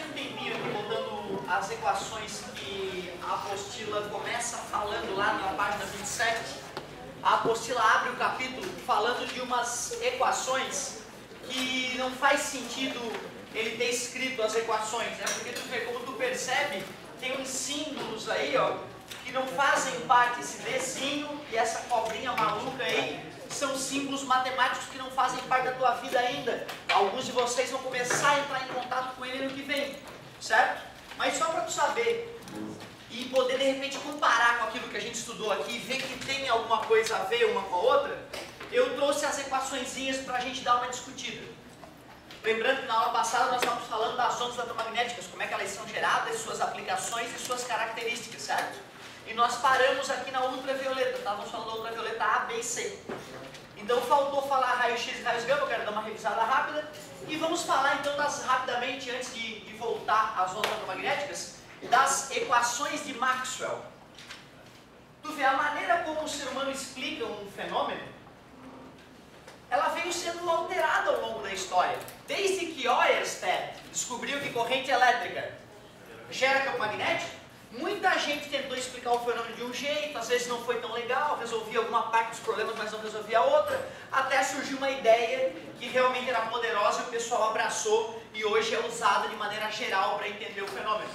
um tempinho aqui botando as equações que a apostila começa falando lá na página 27. A apostila abre o capítulo falando de umas equações que não faz sentido ele ter escrito as equações, né? Porque tu vê, como tu percebe, tem uns símbolos aí, ó, que não fazem parte, esse Dzinho e essa cobrinha maluca aí, são símbolos matemáticos que não fazem parte da tua vida ainda. Alguns de vocês vão começar a entrar em contato com ele no que vem, certo? Mas só para tu saber e poder de repente comparar com aquilo que a gente estudou aqui e ver que tem alguma coisa a ver uma com a outra, eu trouxe as equaçõezinhas para a gente dar uma discutida. Lembrando que na aula passada nós estávamos falando das ondas eletromagnéticas, como é que elas são geradas, suas aplicações e suas características, certo? E nós paramos aqui na ultravioleta, estávamos falando da ultravioleta A, B e C. Então faltou falar raio-x e raios gama, eu quero dar uma revisada rápida. E vamos falar então rapidamente, antes de voltar às ondas eletromagnéticas, das equações de Maxwell. Tu vê, a maneira como o ser humano explica um fenômeno, ela veio sendo alterada ao longo da história. Desde que Oersted descobriu que corrente elétrica gera campo magnético, muita gente tentou explicar o fenômeno de um jeito, às vezes não foi tão legal, resolvia alguma parte dos problemas, mas não resolvia a outra, até surgiu uma ideia que realmente era poderosa e o pessoal abraçou e hoje é usada de maneira geral para entender o fenômeno.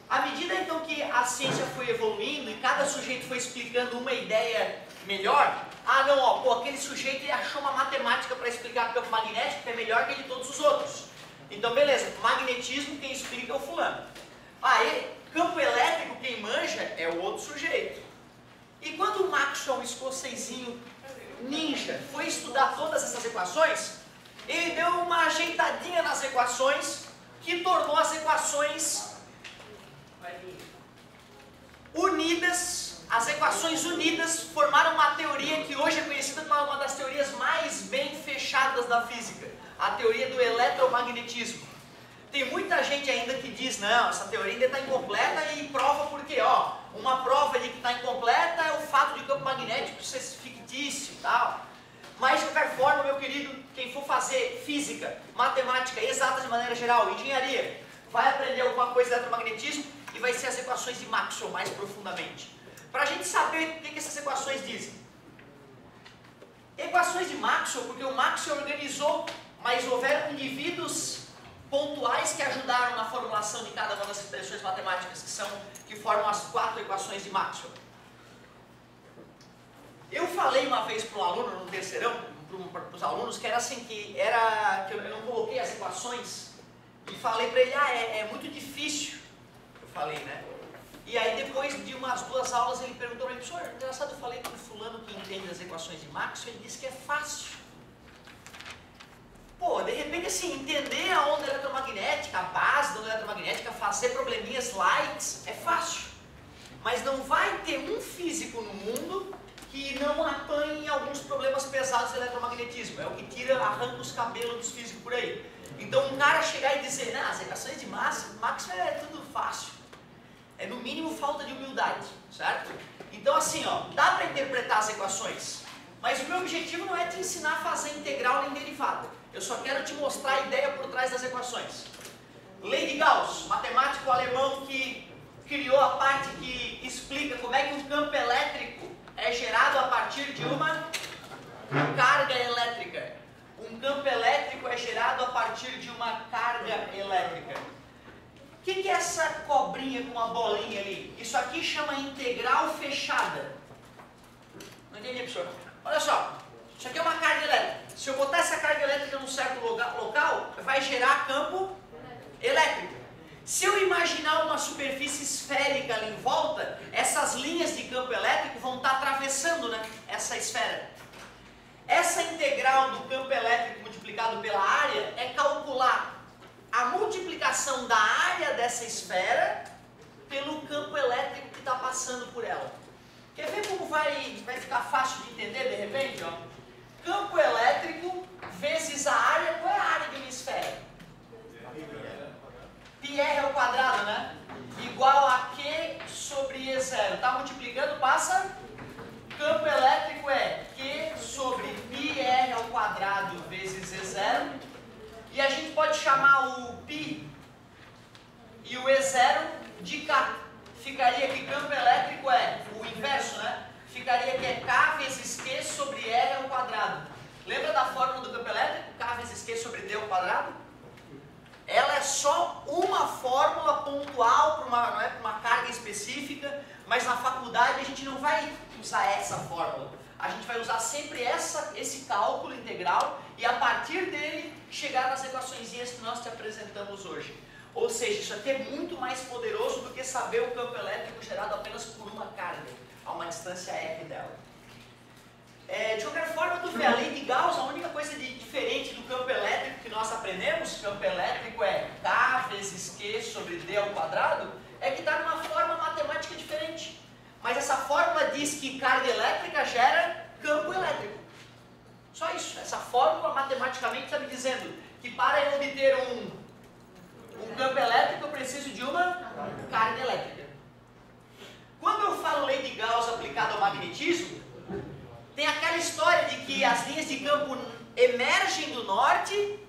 À medida então que a ciência foi evoluindo e cada sujeito foi explicando uma ideia melhor, não, ó, pô, aquele sujeito achou uma matemática para explicar o campo magnético que é melhor que a de todos os outros. Então beleza, magnetismo quem explica é o fulano. Campo elétrico, quem manja, é o outro sujeito. E quando o Maxwell, um escocesinho ninja, foi estudar todas essas equações, ele deu uma ajeitadinha nas equações, que tornou as equações unidas. As equações unidas formaram uma teoria que hoje é conhecida como uma das teorias mais bem fechadas da física, a teoria do eletromagnetismo. Tem muita gente ainda que diz, não, essa teoria ainda está incompleta e prova por quê? Uma prova de que está incompleta é o fato de o campo magnético ser fictício e tal. Mas, de qualquer forma, meu querido, quem for fazer física, matemática, exatas de maneira geral, engenharia, vai aprender alguma coisa de eletromagnetismo e vai ser as equações de Maxwell mais profundamente. Para a gente saber o que essas equações dizem. Equações de Maxwell, porque o Maxwell organizou, mas houveram indivíduos pontuais que ajudaram na formulação de cada uma das expressões matemáticas que formam as 4 equações de Maxwell. Eu falei uma vez para um aluno no terceirão, para os alunos, que era assim, que eu não coloquei as equações e falei para ele, é muito difícil. Eu falei, né? E aí depois de umas 2 aulas ele perguntou para mim, professor, engraçado, eu falei com o fulano que entende as equações de Maxwell, ele disse que é fácil. Pô, de repente assim, entender a onda eletromagnética, a base da onda eletromagnética, fazer probleminhas light, é fácil. Mas não vai ter um físico no mundo que não apanhe alguns problemas pesados do eletromagnetismo. É o que arranca os cabelos dos físicos por aí. Então um cara chegar e dizer, as equações de Maxwell é tudo fácil. É no mínimo falta de humildade, certo? Então assim, dá para interpretar as equações. Mas o meu objetivo não é te ensinar a fazer integral nem derivada. Eu só quero te mostrar a ideia por trás das equações. Lei de Gauss, matemático alemão que criou a parte que explica como é que um campo elétrico é gerado a partir de uma carga elétrica. Um campo elétrico é gerado a partir de uma carga elétrica. O que é essa cobrinha com uma bolinha ali? Isso aqui chama integral fechada. Não entendi, professor. Olha só, isso aqui é uma carga elétrica. Se eu botar essa carga elétrica num certo local, vai gerar campo elétrico. Se eu imaginar uma superfície esférica ali em volta, essas linhas de campo elétrico vão estar atravessando, né, essa esfera. Essa integral do campo elétrico multiplicado pela área é calcular a multiplicação da área dessa esfera pelo campo elétrico que está passando por ela. Quer ver como vai ficar fácil de entender de repente? Campo elétrico vezes a área. Qual é a área de uma esfera? Πr ao quadrado, né? Igual a Q sobre E0. Está multiplicando, passa. Campo elétrico é Q sobre πr ao quadrado vezes E0. E a gente pode chamar o π específica, mas na faculdade a gente não vai usar essa fórmula. A gente vai usar sempre esse cálculo integral e a partir dele chegar nas equaçõezinhas que nós te apresentamos hoje. Ou seja, isso aqui é muito mais poderoso do que saber o campo elétrico gerado apenas por uma carga, a uma distância f dela. De qualquer forma, tu vê, a lei de Gauss, a única coisa diferente do campo elétrico que nós aprendemos, campo elétrico é K vezes Q sobre D ao quadrado, é que está numa forma matemática diferente. Mas essa fórmula diz que carga elétrica gera campo elétrico. Só isso. Essa fórmula matematicamente está me dizendo que para eu obter um campo elétrico eu preciso de uma carga elétrica. Quando eu falo lei de Gauss aplicada ao magnetismo, tem aquela história de que as linhas de campo emergem do norte,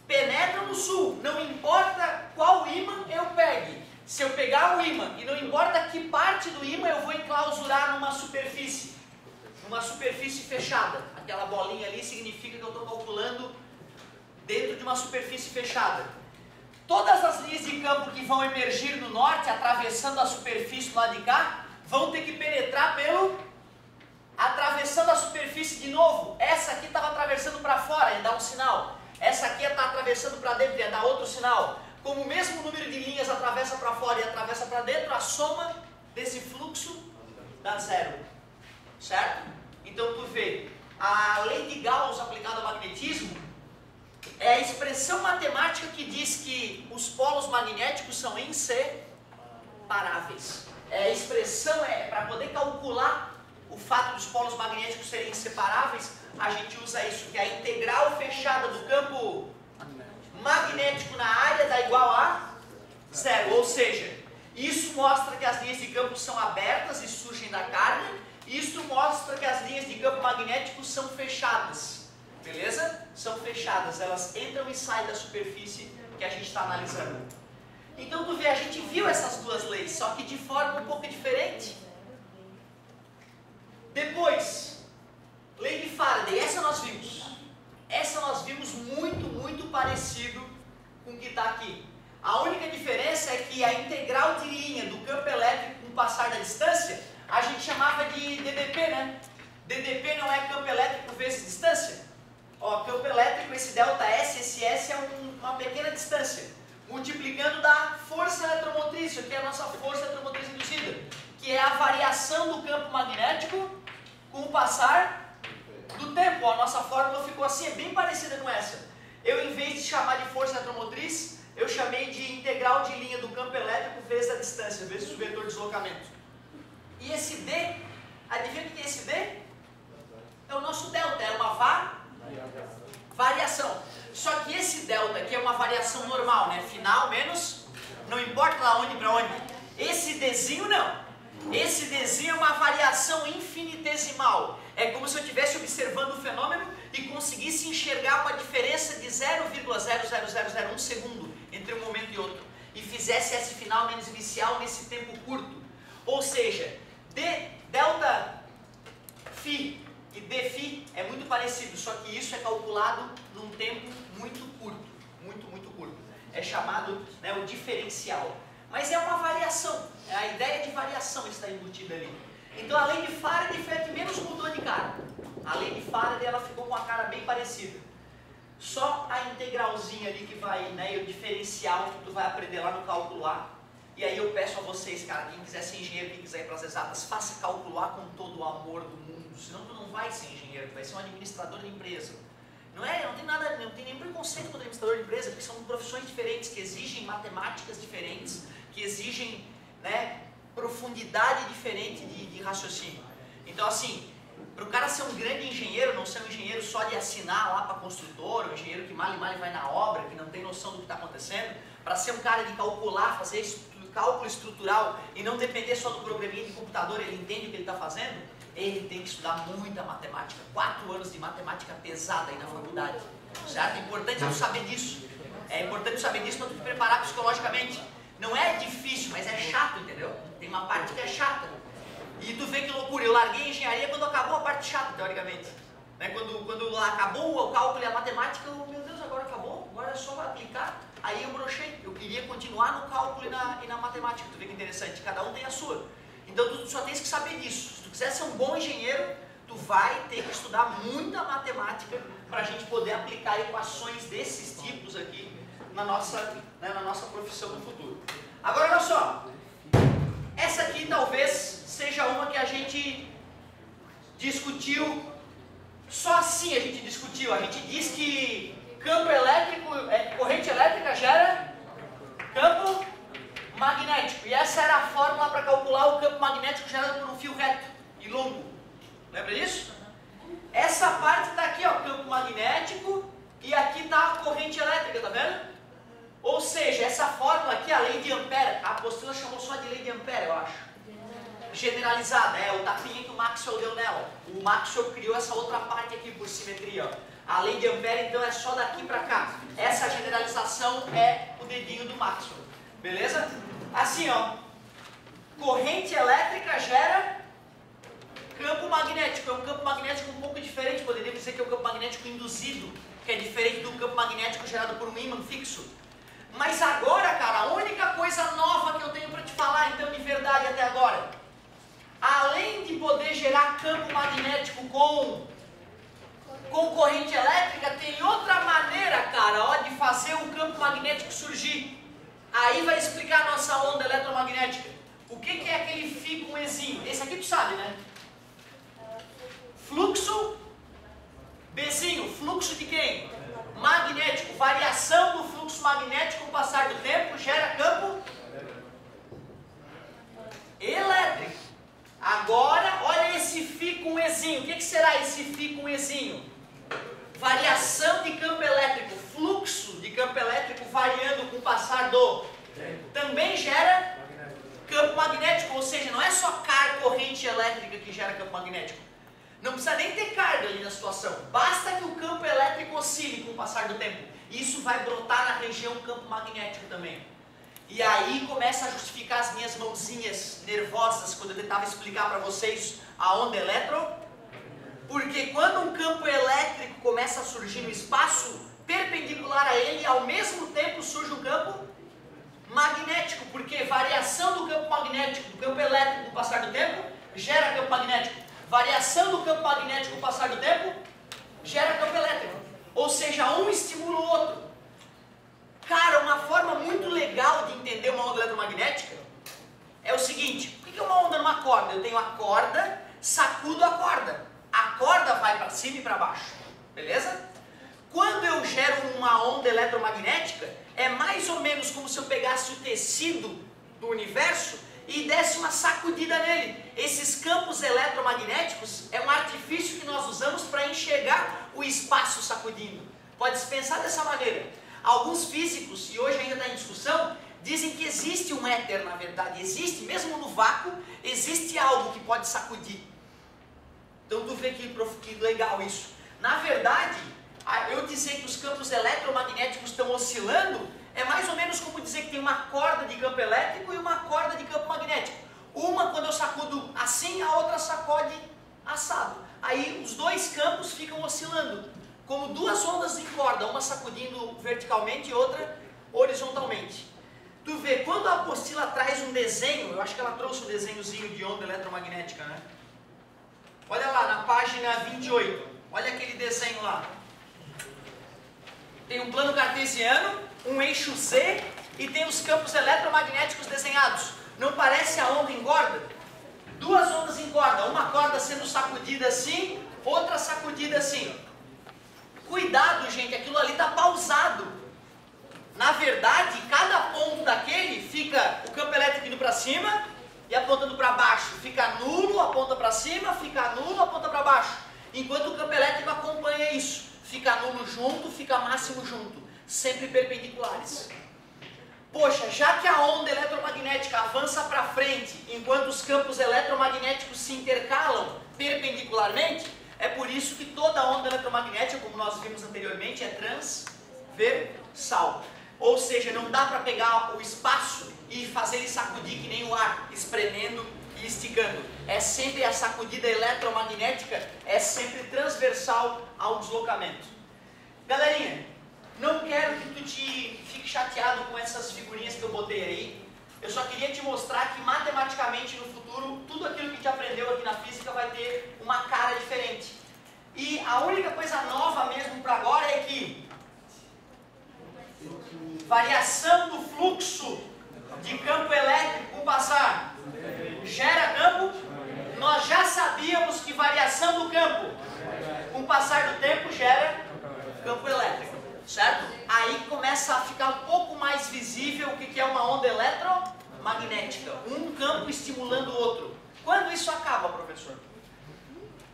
penetram no sul. Não importa qual ímã eu pegue. Se eu pegar o ímã e não importa que parte do ímã eu vou enclausurar numa superfície fechada. Aquela bolinha ali significa que eu estou calculando dentro de uma superfície fechada. Todas as linhas de campo que vão emergir no norte, atravessando a superfície do lado de cá, vão ter que penetrar atravessando a superfície de novo. Essa aqui estava atravessando para fora, ia dar um sinal. Essa aqui está atravessando para dentro, ia dar outro sinal. Como o mesmo número de linhas atravessa para fora e atravessa para dentro, a soma desse fluxo dá zero. Certo? Então tu vê, a lei de Gauss aplicada ao magnetismo é a expressão matemática que diz que os polos magnéticos são inseparáveis. A expressão para poder calcular o fato dos polos magnéticos serem inseparáveis, a gente usa isso, que é a integral fechada do campo magnético na área dá igual a zero. Ou seja, isso mostra que as linhas de campo são abertas e surgem da carga. Isso mostra que as linhas de campo magnético são fechadas. Beleza? São fechadas. Elas entram e saem da superfície que a gente está analisando. Então tu vê, a gente viu essas duas leis, só que de forma um pouco diferente. Depois, lei de Faraday, essa nós vimos. Essa nós vimos muito parecido com o que está aqui. A única diferença é que a integral de linha do campo elétrico com o passar da distância, a gente chamava de DDP, né? DDP não é campo elétrico vezes distância? Ó, campo elétrico, esse ΔS, esse S é uma pequena distância. Multiplicando da força eletromotriz, isso aqui é a nossa força eletromotriz induzida, que é a variação do campo magnético com o passar do tempo. A nossa fórmula ficou assim, é bem parecida com essa. Eu, em vez de chamar de força eletromotriz, eu chamei de integral de linha do campo elétrico vezes a distância, vezes o vetor de deslocamento. E esse D, adivinha o que é esse D? É o nosso delta, é uma variação. Só que esse delta aqui é uma variação normal, né? Final menos, não importa lá onde para onde. Esse Dzinho não. Esse Dzinho é uma variação infinitesimal. É como se eu estivesse observando o fenômeno e conseguisse enxergar uma diferença de 0,00001 segundo entre um momento e outro. E fizesse esse final menos inicial nesse tempo curto. Ou seja, delta φ e dφ é muito parecido, só que isso é calculado num tempo muito curto. Muito curto. É chamado, né, o diferencial. Mas é uma variação. A ideia de variação está embutida ali. Então a lei de Faraday foi a que menos mudou de cara. A lei de Faraday ela ficou com a cara bem parecida. Só a integralzinha ali que vai, né, e o diferencial que tu vai aprender lá no cálculo A. E aí eu peço a vocês, cara, quem quiser ser engenheiro, quem quiser ir para as exatas, faça cálculo A com todo o amor do mundo. Senão tu não vai ser engenheiro, tu vai ser um administrador de empresa. Não tem nenhum preconceito com o administrador de empresa, porque são profissões diferentes, que exigem matemáticas diferentes, que exigem, né, profundidade diferente de raciocínio. Então, assim, para o cara ser um grande engenheiro, não ser um engenheiro só de assinar lá para a construtora, um engenheiro que mal e mal vai na obra, que não tem noção do que está acontecendo, para ser um cara de calcular, fazer cálculo estrutural e não depender só do programinha de computador, ele entende o que ele está fazendo, ele tem que estudar muita matemática, 4 anos de matemática pesada aí na faculdade, certo? É importante eu saber disso, é importante saber disso para tu te preparar psicologicamente. Não é difícil, mas é chato, entendeu? Tem uma parte que é chata. E tu vê que loucura, eu larguei a engenharia quando acabou a parte chata, teoricamente. Né? Quando acabou o cálculo e a matemática, meu Deus, agora acabou, agora é só aplicar. aí eu brochei. Eu queria continuar no cálculo e na matemática. Tu vê que interessante, cada um tem a sua. Então tu só tens que saber disso. Se tu quiser ser um bom engenheiro, tu vai ter que estudar muita matemática para a gente poder aplicar equações desses tipos aqui na nossa profissão no futuro. Agora olha só, essa aqui talvez seja uma que a gente discutiu, só assim a gente discutiu. A gente diz que campo elétrico, corrente elétrica gera campo magnético. E essa era a fórmula para calcular o campo magnético gerado por um fio reto e longo. Lembra disso? Essa parte está aqui, ó, campo magnético, e aqui está a corrente elétrica, tá vendo? Ou seja, essa fórmula aqui, a lei de Ampère, a apostila chamou só de lei de Ampère, eu acho. Generalizada, é o tapinha que o Maxwell deu nela. O Maxwell criou essa outra parte aqui por simetria, ó. A lei de Ampère, então, é só daqui para cá. Essa generalização é o dedinho do Maxwell. Beleza? Assim, ó. Corrente elétrica gera campo magnético. É um campo magnético um pouco diferente. Poderíamos dizer que é o campo magnético induzido, que é diferente do campo magnético gerado por um ímã fixo. Mas agora, cara, a única coisa nova que eu tenho para te falar, então, de verdade até agora, além de poder gerar campo magnético com corrente elétrica, tem outra maneira, cara, ó, de fazer um campo magnético surgir. Aí vai explicar a nossa onda eletromagnética. O que é aquele φ com Ezinho? Esse aqui tu sabe, né? Fluxo, Bzinho, fluxo de quem? Magnético. Variação do fluxo magnético com o passar do tempo gera campo elétrico. Agora, olha esse φ com Ezinho. O que será esse φ com Ezinho? Variação de campo elétrico. Fluxo de campo elétrico variando com o passar do tempo. Também gera campo magnético. Ou seja, não é só corrente elétrica que gera campo magnético. Não precisa nem ter carga ali na situação. Basta que o campo elétrico oscile com o passar do tempo. Isso vai brotar na região campo magnético também. E aí começa a justificar as minhas mãozinhas nervosas quando eu tentava explicar para vocês a onda elétron. Porque quando um campo elétrico começa a surgir no espaço, perpendicular a ele, ao mesmo tempo surge um campo magnético. Porque variação do campo magnético, do campo elétrico com o passar do tempo, gera campo magnético. Variação do campo magnético com o passar do tempo gera campo elétrico. Ou seja, um estimula o outro. Cara, uma forma muito legal de entender uma onda eletromagnética é o seguinte. O que é uma onda numa corda? Eu tenho a corda, sacudo a corda. A corda vai para cima e para baixo. Beleza? Quando eu gero uma onda eletromagnética, é mais ou menos como se eu pegasse o tecido do universo e desse uma sacudida nele. Esses campos eletromagnéticos é um artifício que nós usamos para enxergar o espaço sacudindo. Pode-se pensar dessa maneira. Alguns físicos, e hoje ainda está em discussão, dizem que existe um éter, na verdade. Existe, mesmo no vácuo, existe algo que pode sacudir. Então tu vê que legal isso. Na verdade, eu dizer que os campos eletromagnéticos estão oscilando é mais ou menos como dizer que tem uma corda de campo elétrico e uma corda de campo magnético. Uma, quando eu sacudo assim, a outra sacode assado. Aí os dois campos ficam oscilando, como duas ondas em corda, uma sacudindo verticalmente e outra horizontalmente. Tu vê, quando a apostila traz um desenho, eu acho que ela trouxe um desenhozinho de onda eletromagnética, né? Olha lá, na página 28, olha aquele desenho lá. Tem um plano cartesiano, um eixo Z e tem os campos eletromagnéticos desenhados. Não parece a onda em corda? Duas ondas em corda, uma corda sendo sacudida assim, outra sacudida assim. Cuidado, gente, aquilo ali está pausado. Na verdade, cada ponto daquele fica o campo elétrico indo para cima e apontando para baixo. Fica nulo, aponta para cima, fica nulo, aponta para baixo. Enquanto o campo elétrico acompanha isso. Fica nulo junto, fica máximo junto. Sempre perpendiculares. Poxa, já que a onda eletromagnética avança para frente, enquanto os campos eletromagnéticos se intercalam perpendicularmente, é por isso que toda onda eletromagnética, como nós vimos anteriormente, é transversal. Ou seja, não dá para pegar o espaço e fazer ele sacudir que nem o ar, espremendo e esticando. É sempre a sacudida eletromagnética, é sempre transversal ao deslocamento. Galerinha, Não quero que tu te fique chateado com essas figurinhas que eu botei aí. Eu só queria te mostrar que matematicamente no futuro, tudo aquilo que a gente aprendeu aqui na física vai ter uma cara diferente. E a única coisa nova mesmo para agora é que variação do fluxo de campo elétrico com passar gera campo. Nós já sabíamos que variação do campo com o passar do tempo gera campo elétrico, certo? Aí começa a ficar um pouco mais visível o que é uma onda eletromagnética, um campo estimulando o outro. Quando isso acaba, professor?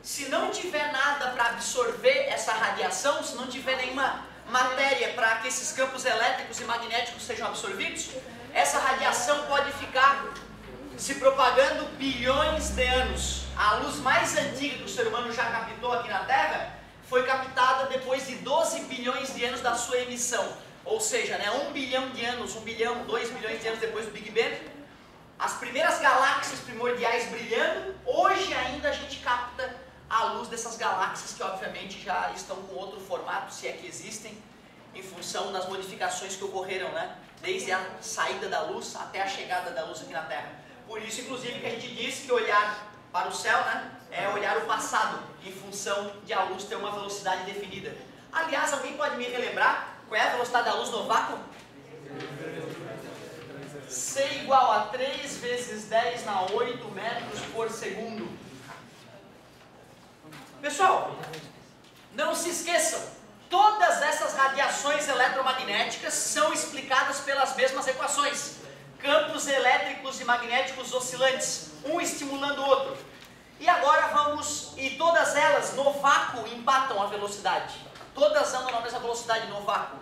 Se não tiver nada para absorver essa radiação, se não tiver nenhuma matéria para que esses campos elétricos e magnéticos sejam absorvidos, essa radiação pode ficar se propagando bilhões de anos. A luz mais antiga que o ser humano já captou aqui na Terra foi captada depois de 12 bilhões de anos da sua emissão. Ou seja, né, 1 bilhão de anos, 1 bilhão, 2 bilhões de anos depois do Big Bang, as primeiras galáxias primordiais brilhando, hoje ainda a gente capta a luz dessas galáxias que obviamente já estão com outro formato, se é que existem, em função das modificações que ocorreram, né, desde a saída da luz até a chegada da luz aqui na Terra. Por isso, inclusive, que a gente diz que olhar para o céu, né, é olhar o passado, em função de a luz ter uma velocidade definida. Aliás, alguém pode me relembrar qual é a velocidade da luz no vácuo? C igual a 3 vezes 10 na 8 metros por segundo. Pessoal, não se esqueçam, todas essas radiações eletromagnéticas são explicadas pelas mesmas equações. Campos elétricos e magnéticos oscilantes, um estimulando o outro. E agora vamos, e todas elas no vácuo empatam a velocidade. Todas andam na mesma velocidade no vácuo.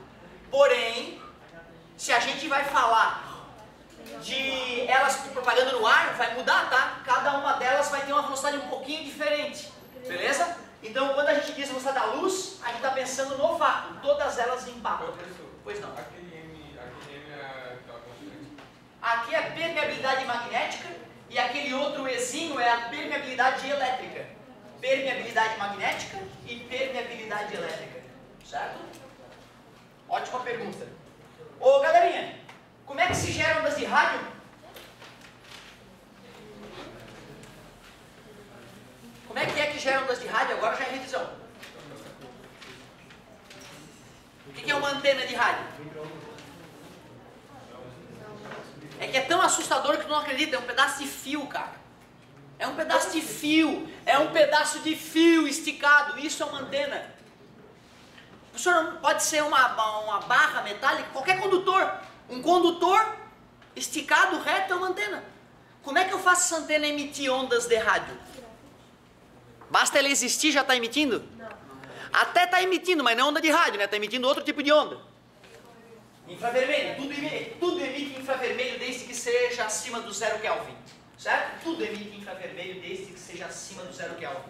Porém, se a gente vai falar de elas propagando no ar, vai mudar, tá? Cada uma delas vai ter uma velocidade um pouquinho diferente. Beleza? Então, quando a gente diz velocidade da luz, a gente está pensando no vácuo. Todas elas empatam. Pois não. Aqui é permeabilidade magnética e aquele outro Ezinho é a permeabilidade elétrica. Permeabilidade magnética e permeabilidade elétrica. Certo? Ótima pergunta. Ô galerinha, como é que se geram ondas de rádio? Como é que geram ondas de rádio? Agora já é revisão. O que é uma antena de rádio? É que é tão assustador que tu não acredita, é um pedaço de fio, cara. É um pedaço de fio, é um pedaço de fio esticado, isso é uma antena. Professor, pode ser uma barra metálica, qualquer condutor. Um condutor esticado, reto, é uma antena. Como é que eu faço essa antena emitir ondas de rádio? Basta ela existir, já está emitindo? Não. Até está emitindo, mas não onda de rádio, né? Está emitindo outro tipo de onda. Infravermelho, tudo emite infravermelho desde que seja acima do 0 Kelvin, certo? Tudo emite infravermelho desde que seja acima do 0 Kelvin.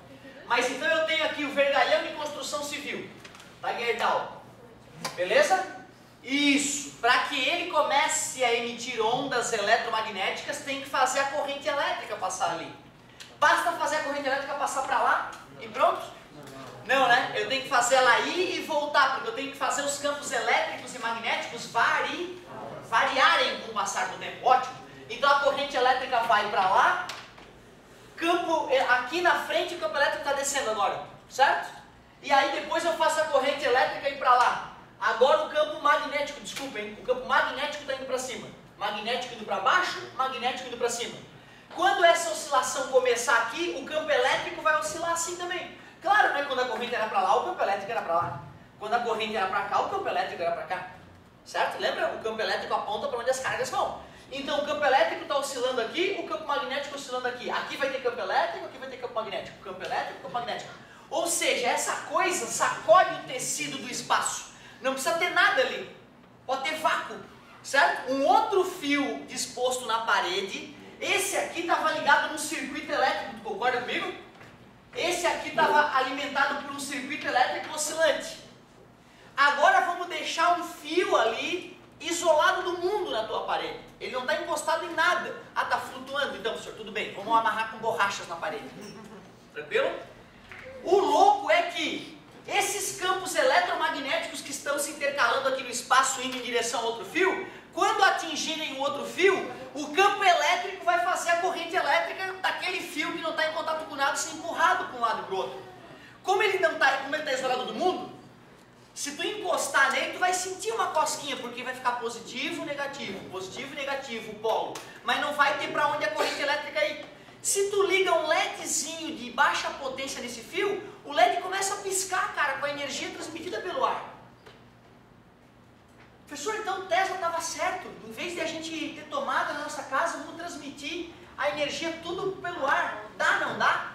Mas então eu tenho aqui o vergalhão de construção civil, da Gerdau, beleza? Isso, para que ele comece a emitir ondas eletromagnéticas, tem que fazer a corrente elétrica passar ali. Basta fazer a corrente elétrica passar para lá e pronto? Não, né? Eu tenho que fazer ela ir e voltar, porque eu tenho que fazer os campos elétricos e magnéticos variarem com o passar do tempo. Ótimo. Então a corrente elétrica vai para lá, aqui na frente o campo elétrico está descendo agora, certo? E aí depois eu faço a corrente elétrica ir para lá. Agora o campo magnético, desculpem, o campo magnético está indo para cima. Magnético indo para baixo, magnético indo para cima. Quando essa oscilação começar aqui, o campo elétrico vai oscilar assim também. Claro, né? Quando a corrente era para lá, o campo elétrico era para lá. Quando a corrente era para cá, o campo elétrico era para cá. Certo? Lembra? O campo elétrico aponta para onde as cargas vão. Então o campo elétrico está oscilando aqui, o campo magnético oscilando aqui. Aqui vai ter campo elétrico, aqui vai ter campo magnético. Campo elétrico, campo magnético. Ou seja, essa coisa sacode o tecido do espaço. Não precisa ter nada ali. Pode ter vácuo. Certo? Um outro fio disposto na parede. Esse aqui estava ligado num circuito elétrico. Tu concorda comigo? Esse aqui estava alimentado por um circuito elétrico oscilante. Agora vamos deixar um fio ali isolado do mundo na tua parede. Ele não está encostado em nada. Ah, está flutuando. Então, professor, tudo bem. Vamos amarrar com borrachas na parede. Tranquilo? O louco é que esses campos eletromagnéticos que estão se intercalando aqui no espaço, indo em direção a outro fio, quando atingirem o outro fio, o campo elétrico vai fazer a corrente elétrica daquele fio que não está em contato com nada ser empurrado para um lado e para o outro. Como ele está isolado do mundo, se tu encostar nele, tu vai sentir uma cosquinha, porque vai ficar positivo, negativo, o polo. Mas não vai ter para onde a corrente elétrica ir. Se tu liga um LEDzinho de baixa potência nesse fio, o LED começa a piscar, cara, com a energia transmitida pelo ar. Professor, então Tesla estava certo. Em vez de a gente ter tomada na nossa casa, vamos transmitir a energia tudo pelo ar. Dá, não dá?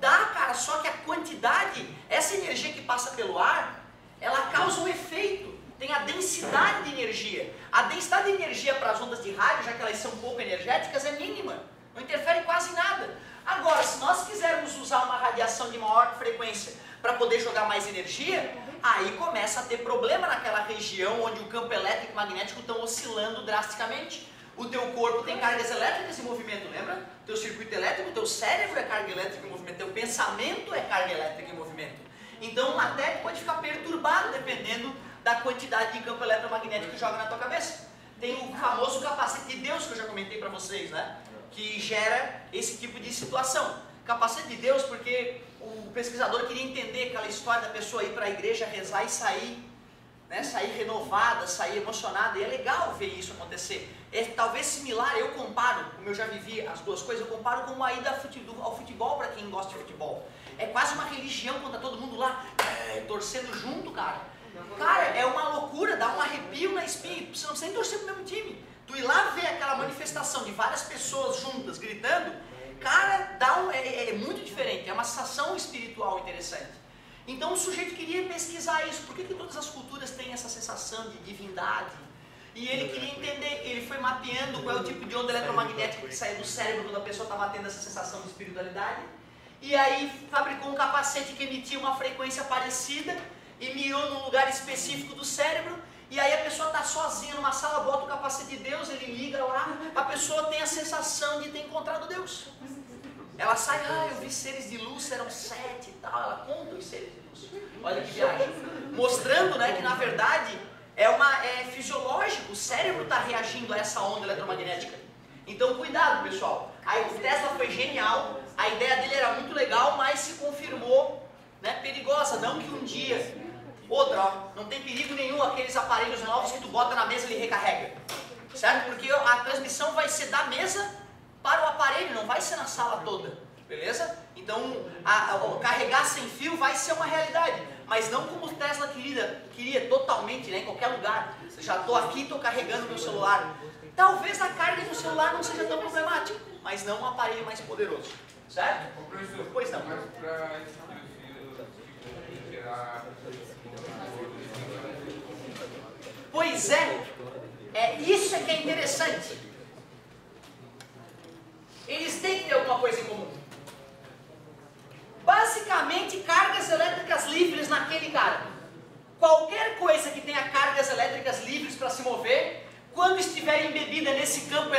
Dá, cara, só que a quantidade, essa energia que passa pelo ar, ela causa um efeito. Tem a densidade de energia. A densidade de energia para as ondas de rádio, já que elas são pouco energéticas, é mínima. Não interfere quase nada. Agora, se nós quisermos usar uma radiação de maior frequência para poder jogar mais energia, aí começa a ter problema naquela região onde o campo elétrico e magnético estão oscilando drasticamente. O teu corpo tem cargas elétricas em movimento, lembra? Teu circuito elétrico, teu cérebro é carga elétrica em movimento, teu pensamento é carga elétrica em movimento. Então até pode ficar perturbado dependendo da quantidade de campo eletromagnético que joga na tua cabeça. Tem o famoso capacete de Deus que eu já comentei para vocês, né? Que gera esse tipo de situação. Capacete de Deus porque o pesquisador queria entender aquela história da pessoa ir para a igreja rezar e sair, né? Sair renovada, sair emocionada. E é legal ver isso acontecer. É talvez similar, eu comparo, como eu já vivi as duas coisas, eu comparo com a ida ao futebol para quem gosta de futebol. É quase uma religião quando tá todo mundo lá torcendo junto, cara. Cara, é uma loucura, dá um arrepio na espinha. Você não precisa nem torcer pro mesmo time. Tu ir lá ver aquela manifestação de várias pessoas juntas gritando, cara, é muito diferente. É uma sensação espiritual interessante. Então o sujeito queria pesquisar isso. Por que todas as culturas têm essa sensação de divindade? E ele queria entender, ele foi mapeando qual é o tipo de onda eletromagnética que saía do cérebro quando a pessoa estava tendo essa sensação de espiritualidade. E aí fabricou um capacete que emitia uma frequência parecida e mirou num lugar específico do cérebro. E aí a pessoa está sozinha numa sala, bota o capacete de Deus, ele liga lá, a pessoa tem a sensação de ter encontrado Deus. Ela sai, eu vi seres de luz, eram 7 e tal, ela conta os seres de luz. Olha que viagem. Mostrando, né, que na verdade é fisiológico, o cérebro está reagindo a essa onda eletromagnética. Então cuidado, pessoal. Aí o Tesla foi genial, a ideia dele era muito legal, mas se confirmou, né, perigosa. Não que um dia... Outra, ó, não tem perigo nenhum aqueles aparelhos novos que tu bota na mesa e ele recarrega. Certo? Porque a transmissão vai ser da mesa para o aparelho, não vai ser na sala toda. Beleza? Então, carregar sem fio vai ser uma realidade. Mas não como o Tesla queria totalmente, né, em qualquer lugar. Já estou aqui, estou carregando meu celular. Talvez a carga do celular não seja tão problemática, mas não um aparelho mais poderoso. Certo? Pois não. Pois isso é que é interessante. Eles têm que ter alguma coisa em comum. Basicamente, cargas elétricas livres naquele cara. Qualquer coisa que tenha cargas elétricas livres para se mover, quando estiver embebida nesse campo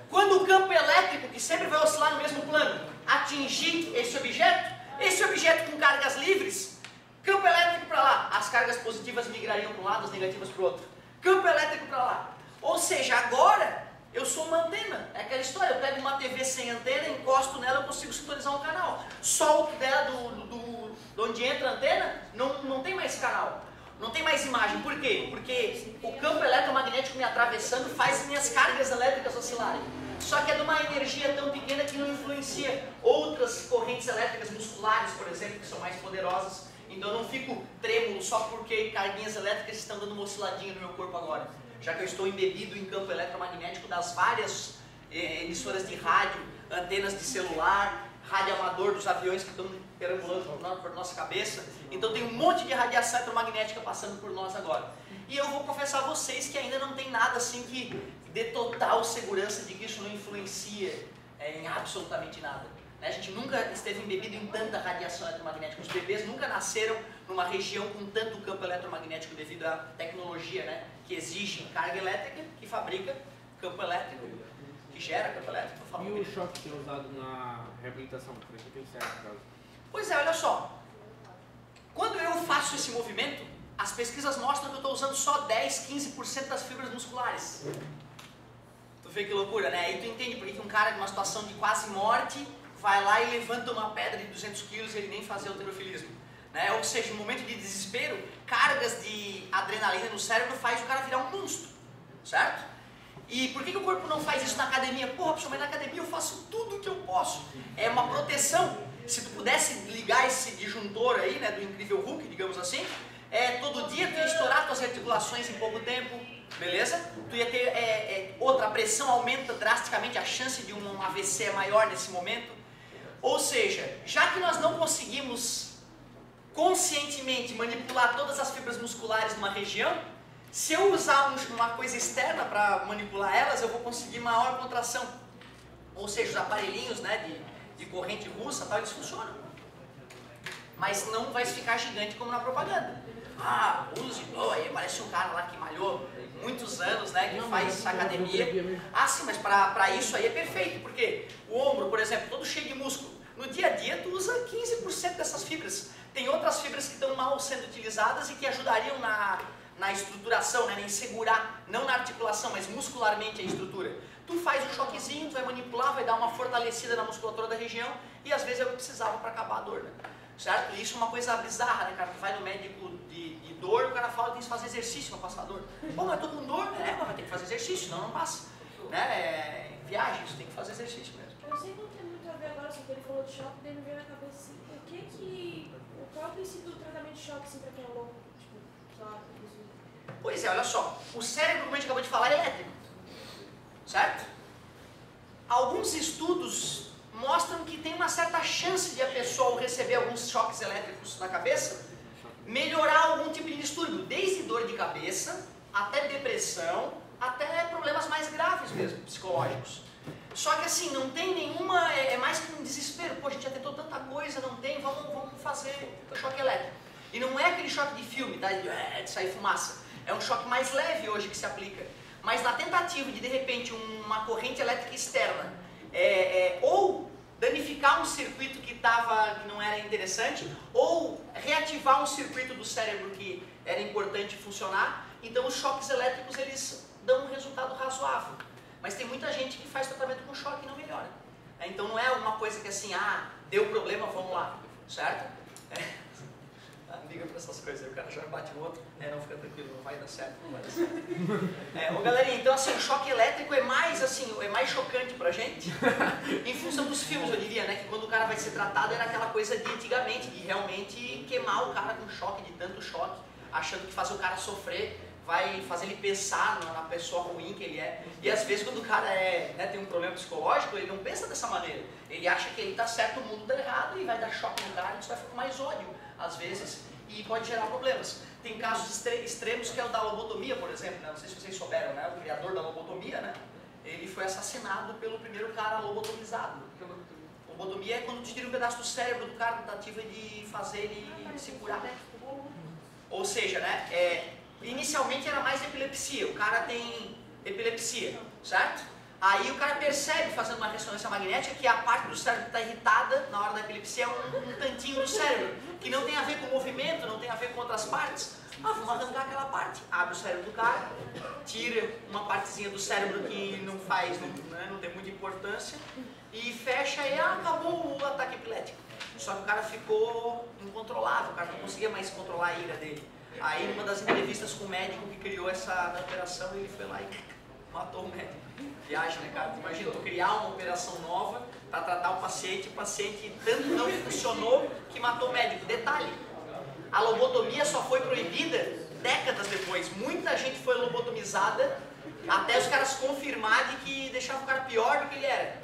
quando o campo elétrico, que sempre vai oscilar no mesmo plano, atingir esse objeto com cargas livres, campo elétrico para lá, as cargas positivas migrariam para um lado, as negativas para o outro. Campo elétrico para lá. Ou seja, agora eu sou uma antena. É aquela história, eu pego uma TV sem antena, encosto nela, eu consigo sintonizar um canal. Solto dela de onde entra a antena, não tem mais canal. Não tem mais imagem. Por quê? Porque o campo eletromagnético me atravessando faz minhas cargas elétricas oscilarem. Só que é de uma energia tão pequena que não influencia outras correntes elétricas musculares, por exemplo, que são mais poderosas. Então eu não fico trêmulo só porque carguinhas elétricas estão dando uma osciladinha no meu corpo agora. Já que eu estou embebido em campo eletromagnético das várias emissoras de rádio, antenas de celular, rádio amador dos aviões que estão perambulando por nossa cabeça. Então tem um monte de radiação eletromagnética passando por nós agora. E eu vou confessar a vocês que ainda não tem nada assim que dê total segurança de que isso não influencia em absolutamente nada. A gente nunca esteve embebido em tanta radiação eletromagnética. Os bebês nunca nasceram numa região com tanto campo eletromagnético devido à tecnologia, né, que exige carga elétrica, que fabrica campo elétrico, que gera campo elétrico. E o choque que é usado na reabilitação? Por isso que tem certo, caso. Pois é, olha só. Quando eu faço esse movimento, as pesquisas mostram que eu estou usando só 10, 15% das fibras musculares. Tu vê que loucura, né? Aí tu entende por que um cara numa situação de quase morte vai lá e levanta uma pedra de 200 quilos e ele nem faz halterofilismo. Né? Ou seja, no momento de desespero, cargas de adrenalina no cérebro faz o cara virar um monstro, certo? E por que o corpo não faz isso na academia? Porra, pessoal, mas na academia eu faço tudo o que eu posso. É uma proteção. Se tu pudesse ligar esse disjuntor aí, né, do incrível Hulk, digamos assim, todo dia tu ia estourar tuas articulações em pouco tempo, beleza? Tu ia ter outra, a pressão aumenta drasticamente, a chance de um AVC é maior nesse momento. Ou seja, já que nós não conseguimos conscientemente manipular todas as fibras musculares numa região, se eu usar uma coisa externa para manipular elas, eu vou conseguir maior contração. Ou seja, os aparelhinhos, né, de corrente russa, tal, eles funcionam. Mas não vai ficar gigante como na propaganda. Ah, use, aí parece um cara lá que malhou muitos anos, né, que faz academia. Ah, sim, mas para isso aí é perfeito, porque o ombro, por exemplo, todo cheio de músculo. No dia a dia, tu usa 15% dessas fibras. Tem outras fibras que estão mal sendo utilizadas e que ajudariam na estruturação, né, em segurar, não na articulação, mas muscularmente a estrutura. Tu faz um choquezinho, tu vai manipular, vai dar uma fortalecida na musculatura da região e às vezes é o que precisava para acabar a dor, né? Certo? E isso é uma coisa bizarra, né, cara? Tu vai no médico de dor, o cara fala que tem que fazer exercício para passar a dor. Pô, mas eu tô com dor? Mas vai ter que fazer exercício, senão não passa. Né? Viagem, isso tem que fazer exercício mesmo. Eu sei que não tem muito a ver agora, só que ele falou de choque, daí me veio na cabeça assim, qual é o princípio do tratamento de choque assim, para quem é louco? Tipo, sei lá, pois é, olha só, o cérebro, como a gente acabou de falar, é elétrico, certo? Alguns estudos mostram que tem uma certa chance de a pessoa, ao receber alguns choques elétricos na cabeça, melhorar algum tipo de distúrbio, desde dor de cabeça, até depressão, até problemas mais graves mesmo, psicológicos. Só que assim, não tem nenhuma, é mais que um desespero, pô, a gente já tentou tanta coisa, não tem, vamos fazer o choque elétrico. E não é aquele choque de filme, tá? De sair fumaça. É um choque mais leve hoje que se aplica. Mas na tentativa de repente, uma corrente elétrica externa, ou danificar um circuito que não era interessante, ou reativar um circuito do cérebro que era importante funcionar, então os choques elétricos, eles dão um resultado razoável. Mas tem muita gente que faz tratamento com choque e não melhora. Então não é uma coisa que assim, deu problema, vamos lá, certo? Liga pra essas coisas, aí o cara já bate no outro, não, fica tranquilo, não vai dar certo, não vai dar certo. Galerinha, então assim, o choque elétrico é mais chocante pra gente, em função dos filmes, eu diria, né, que quando o cara vai ser tratado era aquela coisa de antigamente, de realmente queimar o cara com choque, de tanto choque, achando que fazer o cara sofrer vai fazer ele pensar na pessoa ruim que ele é. E às vezes quando o cara tem um problema psicológico, ele não pensa dessa maneira. Ele acha que ele está certo, o mundo está errado, e vai dar choque no cara, isso vai ficar mais ódio, às vezes, e pode gerar problemas. Tem casos extremos que é o da lobotomia, por exemplo, né? Não sei se vocês souberam, né? O criador da lobotomia, né? Ele foi assassinado pelo primeiro cara lobotomizado. Lobotomia é quando tu tira um pedaço do cérebro do cara, tentativa de fazer ele se curar. Ou seja, né? Inicialmente era mais epilepsia, o cara tem epilepsia, certo? Aí o cara percebe, fazendo uma ressonância magnética, que a parte do cérebro que está irritada na hora da epilepsia é um tantinho do cérebro, que não tem a ver com o movimento, não tem a ver com outras partes. Vamos arrancar aquela parte. Abre o cérebro do cara, tira uma partezinha do cérebro que não tem muita importância, e fecha e acabou o ataque epilético. Só que o cara ficou incontrolável, o cara não conseguia mais controlar a ira dele. Aí, numa das entrevistas com o médico que criou essa operação, ele foi lá e matou o médico. Viagem, né, cara? Imagina, tu criar uma operação nova para tratar o paciente tanto não funcionou que matou o médico. Detalhe, a lobotomia só foi proibida décadas depois. Muita gente foi lobotomizada até os caras confirmarem que deixava o cara pior do que ele era.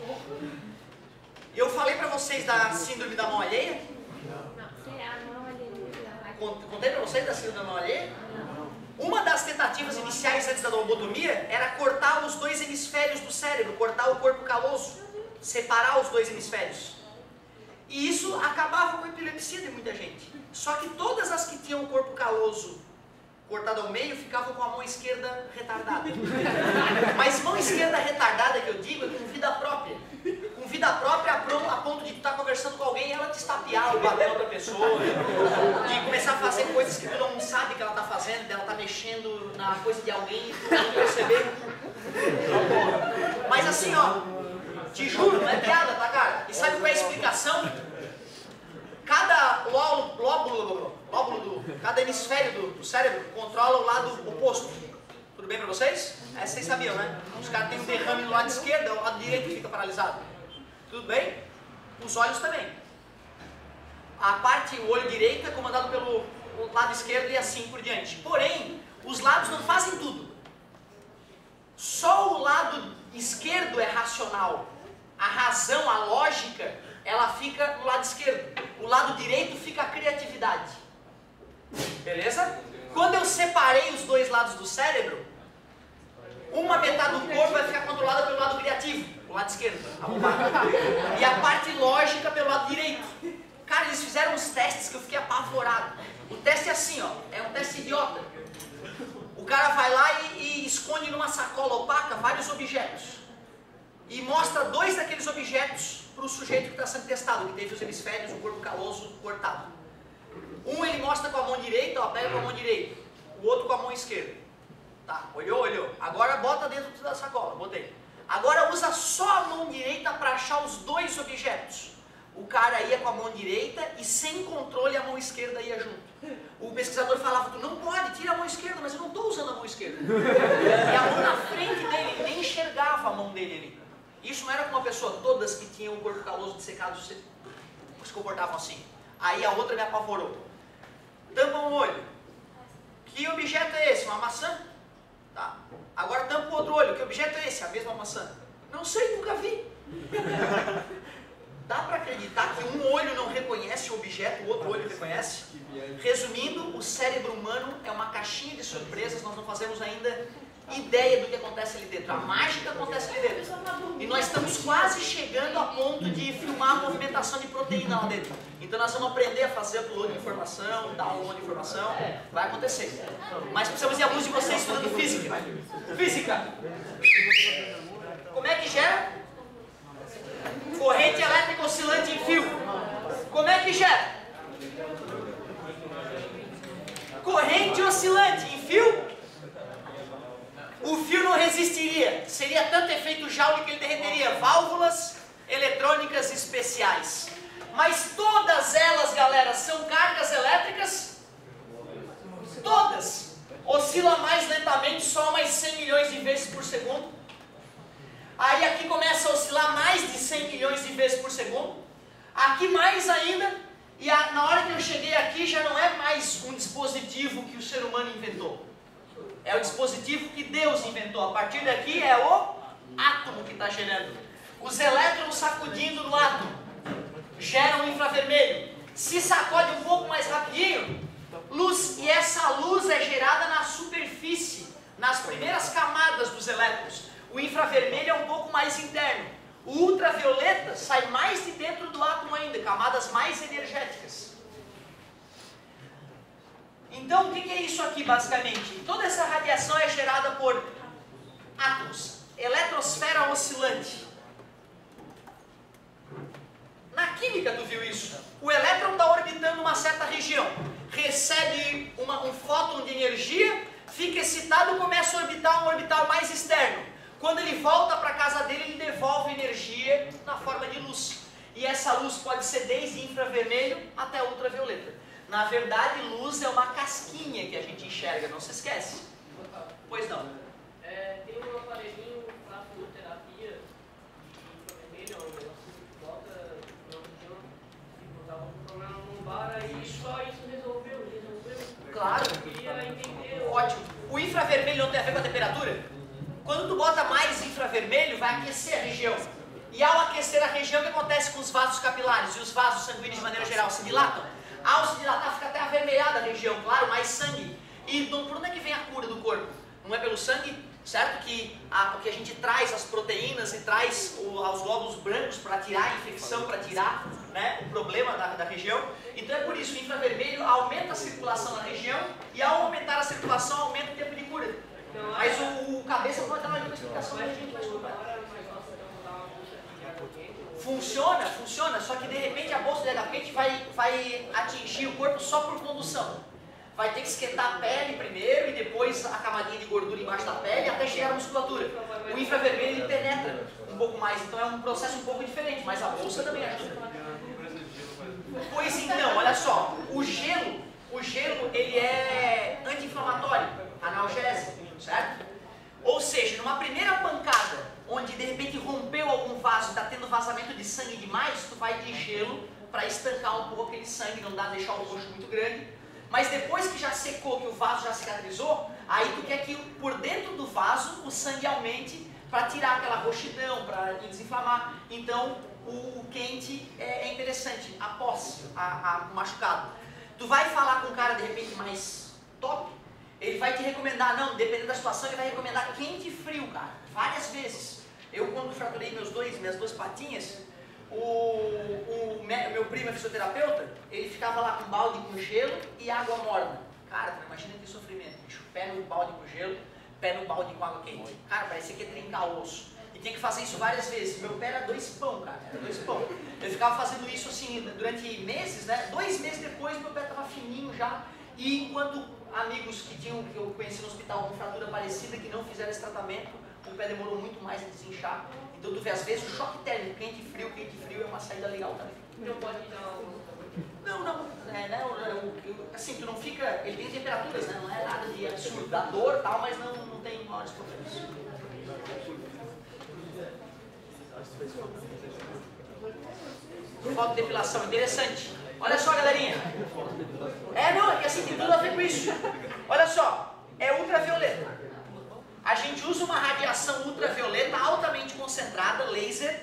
Eu falei para vocês da síndrome da mão alheia? Contei pra vocês da síndrome da mão alheia? Uma das tentativas iniciais antes da lobotomia era cortar os dois hemisférios do cérebro, cortar o corpo caloso, separar os dois hemisférios. E isso acabava com a epilepsia de muita gente. Só que todas as que tinham o corpo caloso cortado ao meio ficavam com a mão esquerda retardada. Mas mão esquerda retardada que eu digo é com vida própria. Com vida vida própria a ponto de tu estar conversando com alguém e ela te estapear ou bater outra pessoa, de começar a fazer coisas que tu não sabe que ela está fazendo, dela tá mexendo na coisa de alguém e tu não perceber. Mas assim, ó, te juro, não é piada, tá, cara? E sabe qual é a explicação? Cada cada hemisfério do cérebro controla o lado oposto. Tudo bem pra vocês? Essa vocês sabiam, né? Os caras têm um derrame no lado esquerdo, o lado direito fica paralisado. Tudo bem? Os olhos também. O olho direito é comandado pelo lado esquerdo e assim por diante. Porém, os lados não fazem tudo. Só o lado esquerdo é racional. A razão, a lógica, ela fica no lado esquerdo. O lado direito fica a criatividade. Beleza? Quando eu separei os dois lados do cérebro, uma metade do corpo vai ficar controlada pelo lado criativo, o lado esquerdo, e a parte lógica pelo lado direito. Cara, eles fizeram uns testes que eu fiquei apavorado. O teste é assim, ó, é um teste idiota. O cara vai lá e esconde numa sacola opaca vários objetos. E mostra 2 daqueles objetos para o sujeito que está sendo testado, que teve os hemisférios, o corpo caloso cortado. Um ele mostra com a mão direita, ó, pega com a mão direita. O outro com a mão esquerda. Tá, olhou. Agora bota dentro da sacola, botei. Agora usa só a mão direita para achar os 2 objetos. O cara ia com a mão direita e sem controle a mão esquerda ia junto. O pesquisador falava, tu não pode, tira a mão esquerda, mas eu não estou usando a mão esquerda. E a mão na frente dele, ele nem enxergava a mão dele ali. Isso não era com uma pessoa, todas que tinham o corpo caloso dessecado se comportavam assim. Aí a outra me apavorou. Tampa um olho. Que objeto é esse? Uma maçã? Tá. Agora tampa o outro olho. Que objeto é esse? A mesma maçã. Não sei, nunca vi. Dá para acreditar que um olho não reconhece o objeto, o outro olho reconhece? Resumindo, o cérebro humano é uma caixinha de surpresas, nós não fazemos ainda ideia do que acontece ali dentro. A mágica acontece ali dentro. E nós estamos quase chegando a ponto de filmar a movimentação de proteína lá dentro. Então nós vamos aprender a fazer upload de informação, download de informação. Vai acontecer. Mas precisamos de alguns de vocês estudando física. Física! Como é que gera? Corrente elétrica oscilante em fio. Como é que gera? Corrente oscilante em fio. O fio não resistiria. Seria tanto efeito Joule que ele derreteria. Válvulas eletrônicas especiais. Mas todas elas, galera, são cargas elétricas? Todas. Oscila mais lentamente, só mais 100 milhões de vezes por segundo. Aí aqui começa a oscilar mais de 100 milhões de vezes por segundo. Aqui mais ainda. E na hora que eu cheguei aqui já não é mais um dispositivo que o ser humano inventou. É o dispositivo que Deus inventou. A partir daqui é o átomo que está gerando. Os elétrons sacudindo no átomo geram infravermelho. Se sacode um pouco mais rapidinho, luz. E essa luz é gerada na superfície, nas primeiras camadas dos elétrons. O infravermelho é um pouco mais interno. O ultravioleta sai mais de dentro do átomo ainda, camadas mais energéticas. Então, o que é isso aqui, basicamente? Toda essa radiação é gerada por átomos. Eletrosfera oscilante. Na química, tu viu isso? O elétron está orbitando uma certa região. Recebe um fóton de energia, fica excitado e começa a orbitar um orbital mais externo. Quando ele volta para a casa dele, ele devolve energia na forma de luz. E essa luz pode ser desde infravermelho até ultravioleta. Na verdade, luz é uma casquinha que a gente enxerga, não se esquece. Pois não. Tem um aparelhinho para fluoterapia de infravermelho, um negócio que bota na região que botava um problema lombar, aí só isso resolveu. Claro. Eu queria entender. Ótimo. O infravermelho não tem a ver com a temperatura? Quando tu bota mais infravermelho, vai aquecer a região. E ao aquecer a região, o que acontece com os vasos capilares e os vasos sanguíneos de maneira geral? Se dilatam. Ao se dilatar, fica até avermelhada a região, claro, mais sangue. E por onde é que vem a cura do corpo? Não é pelo sangue, certo? Que a gente traz as proteínas e traz os glóbulos brancos para tirar a infecção, para tirar, né, o problema da região. Então é por isso, o infravermelho aumenta a circulação na região e ao aumentar a circulação, aumenta o tempo de cura. Mas o cabeça pode dar uma explicação, mas a gente vai estudar. Funciona, só que de repente a bolsa de água quente vai atingir o corpo só por condução. Vai ter que esquentar a pele primeiro e depois a camadinha de gordura embaixo da pele até chegar à musculatura. O infravermelho ele penetra um pouco mais, então é um processo um pouco diferente, mas a bolsa também ajuda. Pois então, olha só, o gelo ele é anti-inflamatório, analgésico, certo? Ou seja, numa primeira pancada, onde de repente rompeu algum vaso e está tendo vazamento de sangue demais, tu vai de gelo para estancar um pouco aquele sangue, não dá deixar o roxo muito grande. Mas depois que já secou, que o vaso já cicatrizou, aí tu quer que por dentro do vaso o sangue aumente para tirar aquela roxidão, para desinflamar. Então o quente é interessante, após o machucado. Tu vai falar com um cara de repente mais top, ele vai te recomendar, não, dependendo da situação, ele vai recomendar quente e frio, cara, várias vezes. Eu quando fraturei minhas duas patinhas, o meu primo é fisioterapeuta, ele ficava lá com balde com gelo e água morna. Cara, imagina que sofrimento, bicho. Pé no balde com gelo, pé no balde com água quente. Cara, parecia que ia trincar o osso. E tinha que fazer isso várias vezes. Meu pé era 2 pão, cara, era 2 pão. Eu ficava fazendo isso assim durante meses, né? 2 meses depois meu pé estava fininho já. E enquanto amigos que eu conheci no hospital com fratura parecida que não fizeram esse tratamento, o pé demorou muito mais a desinchar. Então tu vê, às vezes o choque térmico, quente e frio é uma saída legal também. Não pode dar Não, assim, tu não fica, ele tem temperaturas, né? Não é nada de absurdo, dá dor e tal, mas não tem maiores problemas. Foto de depilação, interessante. Olha só, galerinha. É que assim, tem tudo a ver com isso. Olha só, é ultravioleta. A gente usa uma radiação ultravioleta altamente concentrada, laser,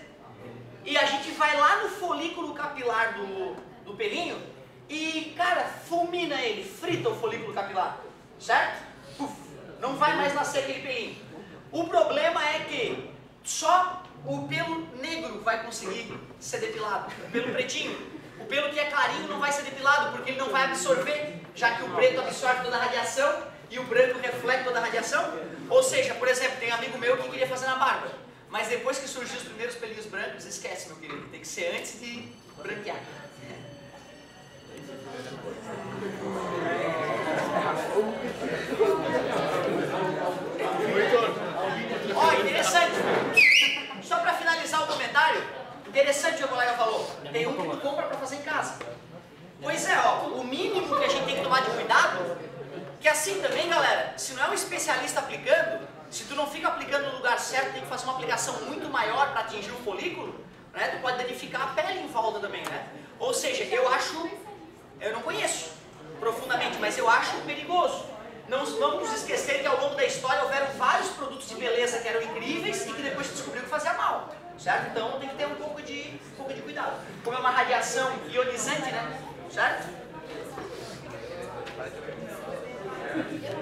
e a gente vai lá no folículo capilar do pelinho e, cara, fulmina ele, frita o folículo capilar, certo? Puf, não vai mais nascer aquele pelinho. O problema é que só o pelo negro vai conseguir ser depilado, o pelo pretinho. O pelo que é clarinho não vai ser depilado porque ele não vai absorver, já que o preto absorve toda a radiação e o branco reflete toda a radiação. Ou seja, por exemplo, tem um amigo meu que queria fazer na barba, mas depois que surgiu os primeiros pelinhos brancos, esquece, meu querido, tem que ser antes de branquear. Ó, interessante, só para finalizar o comentário, interessante o que o colega falou, tem um que tu compra para fazer em casa. Pois é, ó, o mínimo que a gente tem que tomar de cuidado, que assim também, galera, se não é um especialista aplicando, se tu não fica aplicando no lugar certo, tem que fazer uma aplicação muito maior para atingir o folículo, né? Tu pode danificar a pele em volta também, né? Ou seja, eu não conheço profundamente, mas eu acho perigoso. Não vamos esquecer que ao longo da história houveram vários produtos de beleza que eram incríveis e que depois se descobriu que fazia mal, certo? Então tem que ter um pouco de cuidado. Como é uma radiação ionizante, né? Certo?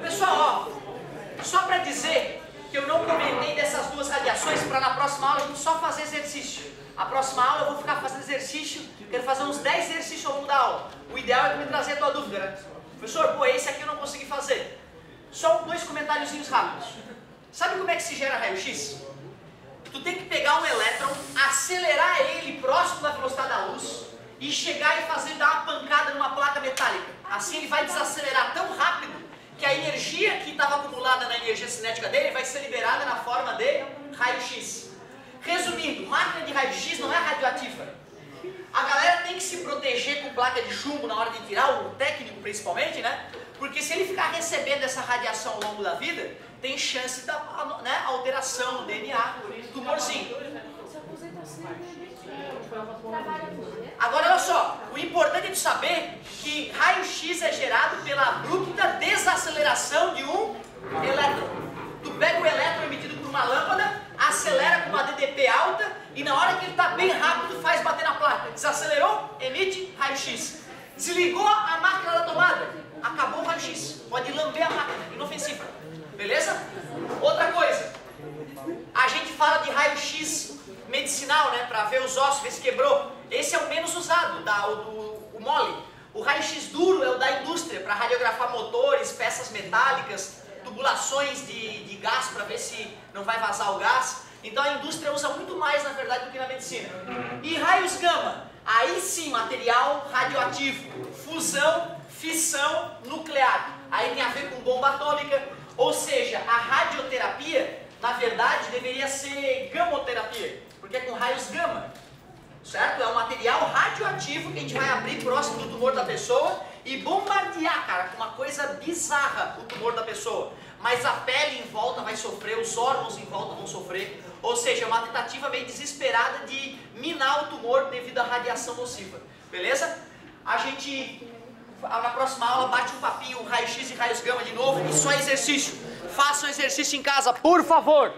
Pessoal, ó, só para dizer que eu não comentei dessas duas radiações para na próxima aula a gente só fazer exercício. A próxima aula eu vou ficar fazendo exercício, quero fazer uns 10 exercícios ao longo da aula. O ideal é tu me trazer a tua dúvida, né? Professor, pô, esse aqui eu não consegui fazer. Só 2 comentáriozinhos rápidos. Sabe como é que se gera raio-x? Tu tem que pegar um elétron, acelerar ele próximo da velocidade da luz e chegar e dar uma pancada numa placa metálica. Assim ele vai desacelerar tão rápido que a energia que estava acumulada na energia cinética dele vai ser liberada na forma de raio-x. Resumindo, máquina de raio-x não é radioativa. A galera tem que se proteger com placa de chumbo na hora de tirar, o técnico principalmente, né? Porque se ele ficar recebendo essa radiação ao longo da vida, tem chance da, né, alteração no DNA, tumorzinho. Agora olha só, o importante é de saber que raio-x é gerado pela abrupta desaceleração de um elétron. Tu pega o elétron emitido por uma lâmpada, acelera com uma DDP alta e na hora que ele está bem rápido faz bater na placa. Desacelerou, emite raio-x. Desligou a máquina da tomada, acabou o raio-x. Pode lamber a máquina, inofensiva. Beleza? Outra coisa, a gente fala de raio-x medicinal, né, para ver os ossos, ver se quebrou. Esse é o menos usado, o mole. O raio-x duro é o da indústria, para radiografar motores, peças metálicas, tubulações de gás, para ver se não vai vazar o gás. Então a indústria usa muito mais, na verdade, do que na medicina. E raios gama? Aí sim, material radioativo, fusão, fissão nuclear. Aí tem a ver com bomba atômica, ou seja, a radioterapia, na verdade, deveria ser gamoterapia, porque é com raios gama, certo? É um material radioativo que a gente vai abrir próximo do tumor da pessoa e bombardear, cara, com uma coisa bizarra o tumor da pessoa. Mas a pele em volta vai sofrer, os órgãos em volta vão sofrer, ou seja, é uma tentativa meio desesperada de minar o tumor devido à radiação nociva, beleza? A gente, na próxima aula, bate um papinho, raio-x e raios gama de novo e só exercício. Façam exercício em casa, por favor!